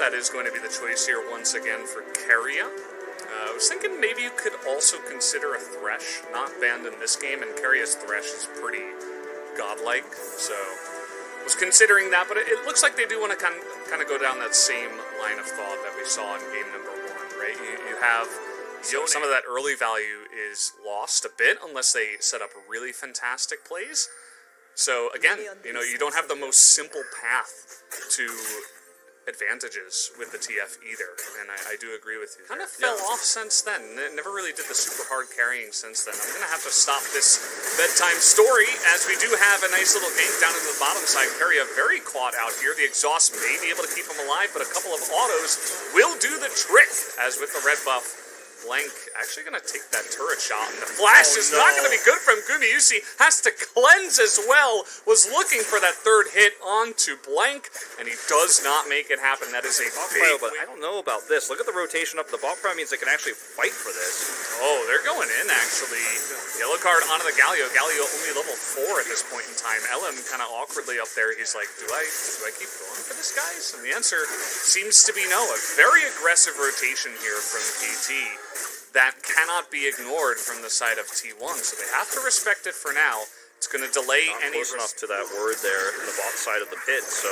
that is going to be the choice here once again for Keria. I was thinking maybe you could also consider a Thresh, not banned in this game, and Keria's Thresh is pretty godlike, so was considering that, but it looks like they do want to kind of go down that same line of thought that we saw in game number 1, right? You have some of that early value is lost a bit unless they set up really fantastic plays. So again, you don't have the most simple path to advantages with the TF either, and I do agree with you. Kind of fell off since then. Never really did the super hard carrying since then. I'm going to have to stop this bedtime story, as we do have a nice little gank down into the bottom side. Keria very caught out here. The exhaust may be able to keep him alive, but a couple of autos will do the trick, as with the red buff. Blank actually going to take that turret shot, and the flash is not going to be good from Gumayusi. Has to cleanse as well. Was looking for that third hit onto Blank, and he does not make it happen. That is a big but I don't know about this. Look at the rotation up the bot prime means they can actually fight for this. Oh, they're going in, actually. Yellow card onto the Galio. Galio only level 4 at this point in time. LM kind of awkwardly up there. He's like, do I keep going for this, guys? And the answer seems to be no. A very aggressive rotation here from KT. That cannot be ignored from the side of T1, so they have to respect it for now. It's going to delay any... Close enough to that word there in the bot side of the pit, so...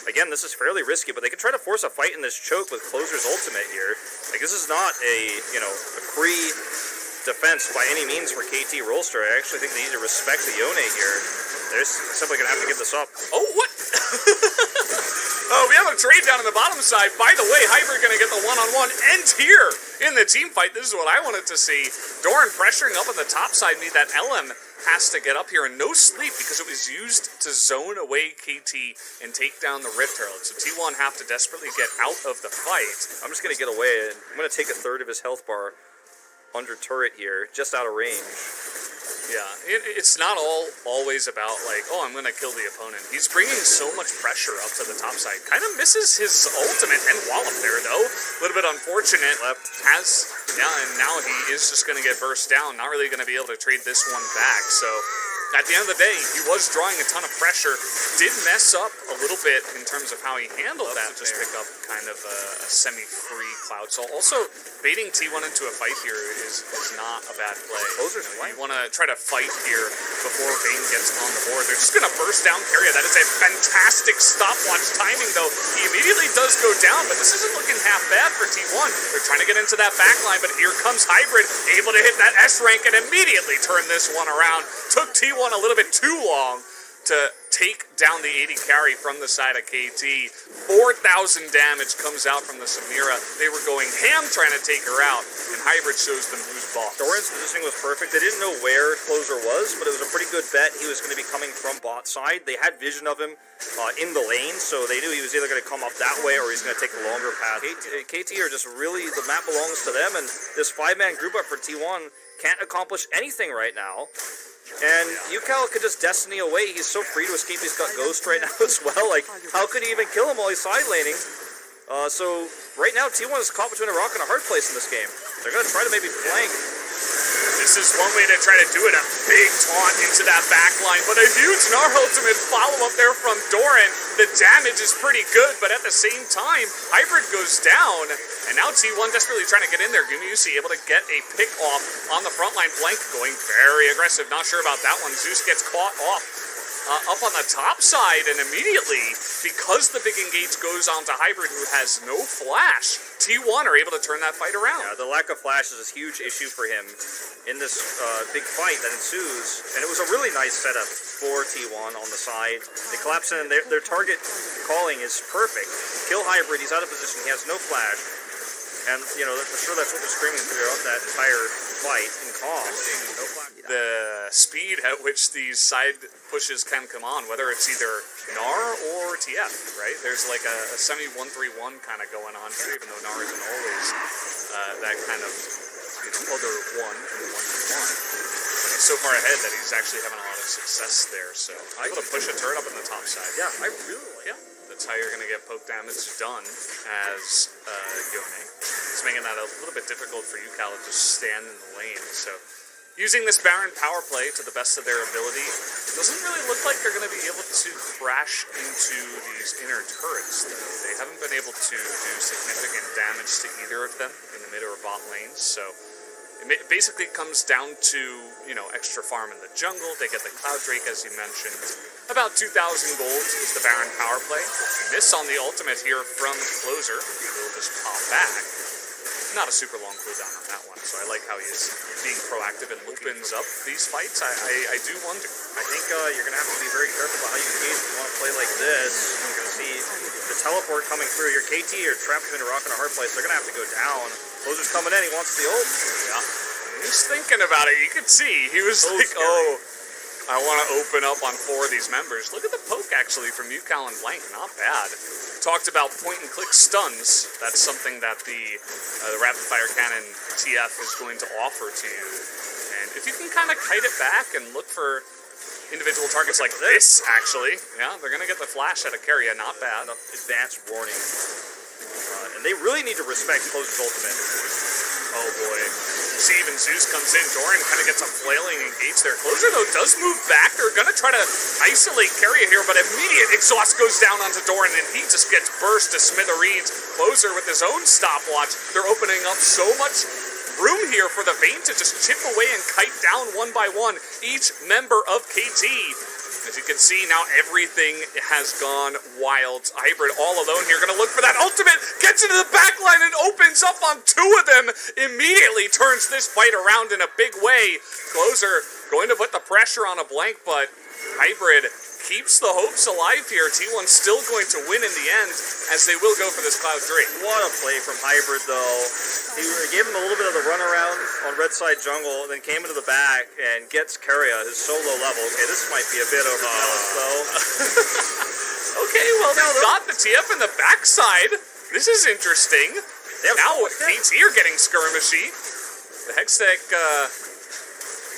Again, this is fairly risky, but they can try to force a fight in this choke with Closer's ultimate here. Like, this is not a free defense by any means for KT Rollster. I actually think they need to respect the Yone here. They're simply going to have to give this up. Oh, what? Oh, we have a trade down on the bottom side. By the way, Hybrid going to get the one-on-one end here in the team fight. This is what I wanted to see. Doran pressuring up on the top side. Need that LM has to get up here, and no sleep because it was used to zone away KT and take down the Rift Herald. So T1 have to desperately get out of the fight. I'm just going to get away. I'm going to take a third of his health bar under turret here, just out of range. Yeah, it's not always about, like, oh, I'm going to kill the opponent. He's bringing so much pressure up to the top side. Kind of misses his ultimate and wallop there, though. A little bit unfortunate. And now he is just going to get burst down. Not really going to be able to trade this one back. So at the end of the day, he was drawing a ton of pressure. Did mess up a little bit in terms of how he handled that. Just pick up kind of a semi-free Cloud Soul. Also, baiting T1 into a fight here is not a bad play. You want to try to fight here before Vayne gets on the board. They're just going to burst down Keria. That is a fantastic stopwatch timing, though. He immediately does go down, but this isn't looking half bad for T1. They're trying to get into that backline, but here comes Hybrid, able to hit that S rank and immediately turn this one around. Took T1 a little bit too long to take down the 80 carry from the side of KT. 4,000 damage comes out from the Samira. They were going ham trying to take her out, and Hybrid shows them who's boss. Doran's positioning was perfect. They didn't know where Closer was, but it was a pretty good bet. He was going to be coming from bot side. They had vision of him in the lane, so they knew he was either going to come up that way or he's going to take the longer path. KT are just really, the map belongs to them, and this 5-man group up for T1 can't accomplish anything right now. And UCal could just destiny away. He's so free to escape. He's got Ghost right now as well. Like, how could he even kill him while he's side laning? So right now, T1 is caught between a rock and a hard place in this game. They're going to try to maybe flank. This is one way to try to do it, a big taunt into that backline, but a huge Gnar ultimate follow-up there from Doran. The damage is pretty good, but at the same time, Hybrid goes down, and now T1 desperately trying to get in there. Gumayusi able to get a pick off on the front line. Blank going very aggressive, not sure about that one. Zeus gets caught off up on the top side, and immediately, because the big engage goes on to Hybrid, who has no flash, T1 are able to turn that fight around. Yeah, the lack of flash is a huge issue for him in this big fight that ensues, and it was a really nice setup for T1 on the side. They collapse in, and their target calling is perfect. Kill Hybrid, he's out of position, he has no flash, and, you know, for sure that's what they're screaming throughout that entire fight in calm. The speed at which these side pushes can come on, whether it's either Gnar or TF, right? There's like a semi-1-3-1 kind of going on here, even though Gnar isn't always that kind of other 1 in 1-3-1. But he's so far ahead that he's actually having a lot of success there, so able to push a turret up on the top side. Yeah, I really like it. That's how you're going to get poke damage done as Yone. It's making that a little bit difficult for UCal to just stand in the lane, so using this Baron power play to the best of their ability. Doesn't really look like they're going to be able to crash into these inner turrets, though. They haven't been able to do significant damage to either of them in the mid or bot lanes, so it basically comes down to, you know, extra farm in the jungle. They get the Cloud Drake, as you mentioned. About 2,000 gold is the Baron power play. Miss on the ultimate here from Closer. He'll just pop back. Not a super long cooldown on that one, so I like how he is being proactive and opens up these fights. I do wonder. I think you're going to have to be very careful about how you engage if you want to play like this. You're going to see the teleport coming through. Your KT are trapped between a rock and a hard place. They're going to have to go down. Closer's coming in. He wants the ult. Yeah. He's thinking about it. You could see. He was so like, scary. Oh, I want to open up on 4 of these members. Look at the poke, actually, from Yukal and Blank. Not bad. Talked about point-and-click stuns. That's something that the rapid-fire cannon TF is going to offer to you. And if you can kind of kite it back and look for individual targets like this, actually, yeah, they're going to get the flash out of Keria. Not bad. Advanced warning. And they really need to respect Closer's ultimate. Oh boy. See, even Zeus comes in. Doran kind of gets a flailing engage there. Closer, though, does move back. They're going to try to isolate Keria here, but immediate exhaust goes down onto Doran, and he just gets burst to smithereens. Closer with his own stopwatch. They're opening up so much room here for the Vayne to just chip away and kite down one by one each member of KT. As you can see, now everything has gone wild. Hybrid all alone here, gonna look for that ultimate, gets into the backline and opens up on 2 of them. Immediately turns this fight around in a big way. Closer going to put the pressure on a Blank, but Hybrid keeps the hopes alive here. T1's still going to win in the end, as they will go for this Cloud Drake. What a play from Hybrid, though. He gave him a little bit of the runaround on red side jungle, then came into the back and gets Keria, his solo level. Okay, this might be a bit overzealous, though. Okay, well, they got the TF in the backside. This is interesting. Now KT are getting skirmishy. The Hextech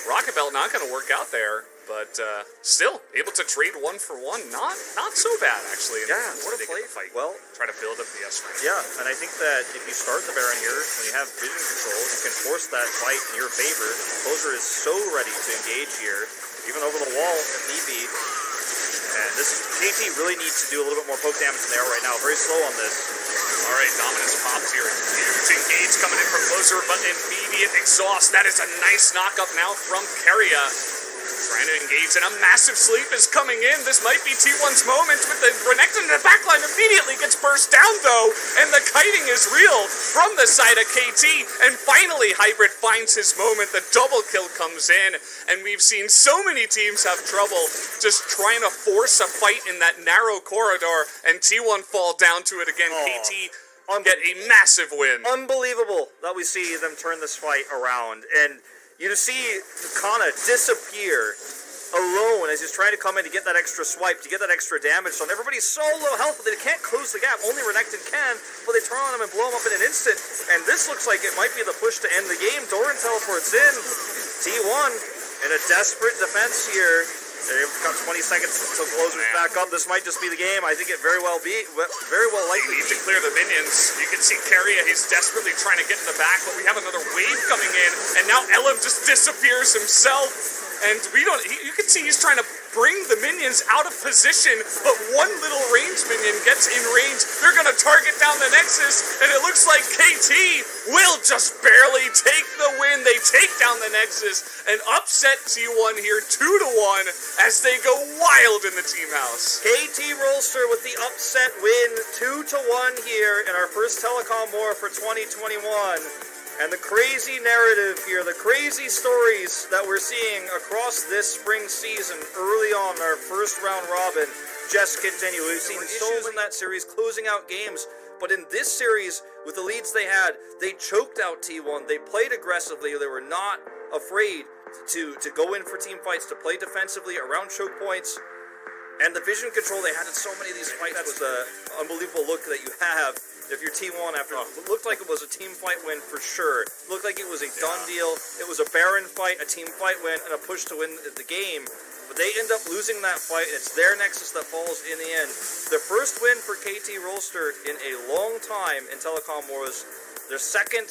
Rocket Belt not going to work out there. But still able to trade 1 for 1. Not so bad, actually. Yeah, what a play fight. Well, try to build up the S rank. Yeah, and I think that if you start the Baron here, when you have vision control, you can force that fight in your favor. Closer is so ready to engage here, even over the wall if need be. And this KT really needs to do a little bit more poke damage than they are right now. Very slow on this. All right, Dominance pops here. Huge engage coming in from Closer, but immediate exhaust. That is a nice knock-up now from Keria. Trying to engage, and a massive sleep is coming in. This might be T1's moment, with the Renekton in the backline immediately gets burst down, though, and the kiting is real from the side of KT, and finally Hybrid finds his moment. The double kill comes in, and we've seen so many teams have trouble just trying to force a fight in that narrow corridor, and T1 fall down to it again. KT get a massive win. Unbelievable that we see them turn this fight around, and you just see Kana disappear alone as he's trying to come in to get that extra swipe, to get that extra damage. So everybody's so low health that they can't close the gap. Only Renekton can, but they turn on him and blow him up in an instant. And this looks like it might be the push to end the game. Doran teleports in. T1 in a desperate defense here. They're able to come 20 seconds until Closer's back up. This might just be the game. I think it very well likely. They need to clear the minions. You can see Keria, he's desperately trying to get in the back, but we have another wave coming in, and now Elim just disappears himself. And we don't, you can see he's trying to bring the minions out of position, but one little range minion gets in range. They're going to target down the Nexus, and it looks like KT will just barely take the win. They take down the Nexus and upset T1 here 2-1 as they go wild in the team house. KT Rolster with the upset win, 2-1 here in our first Telecom War for 2021. And the crazy narrative here, the crazy stories that we're seeing across this spring season early on our first round robin just continue. We've seen issues in that series closing out games, but in this series, with the leads they had, they choked out T1. They played aggressively. They were not afraid to go in for team fights, to play defensively around choke points. And the vision control they had in so many of these fights was an unbelievable look that you have. If you're T1 after it looked like it was a team fight win for sure. It looked like it was a done deal. It was a Baron fight, a team fight win, and a push to win the game. But they end up losing that fight. It's their Nexus that falls in the end. The first win for KT Rolster in a long time in Telecom War was their second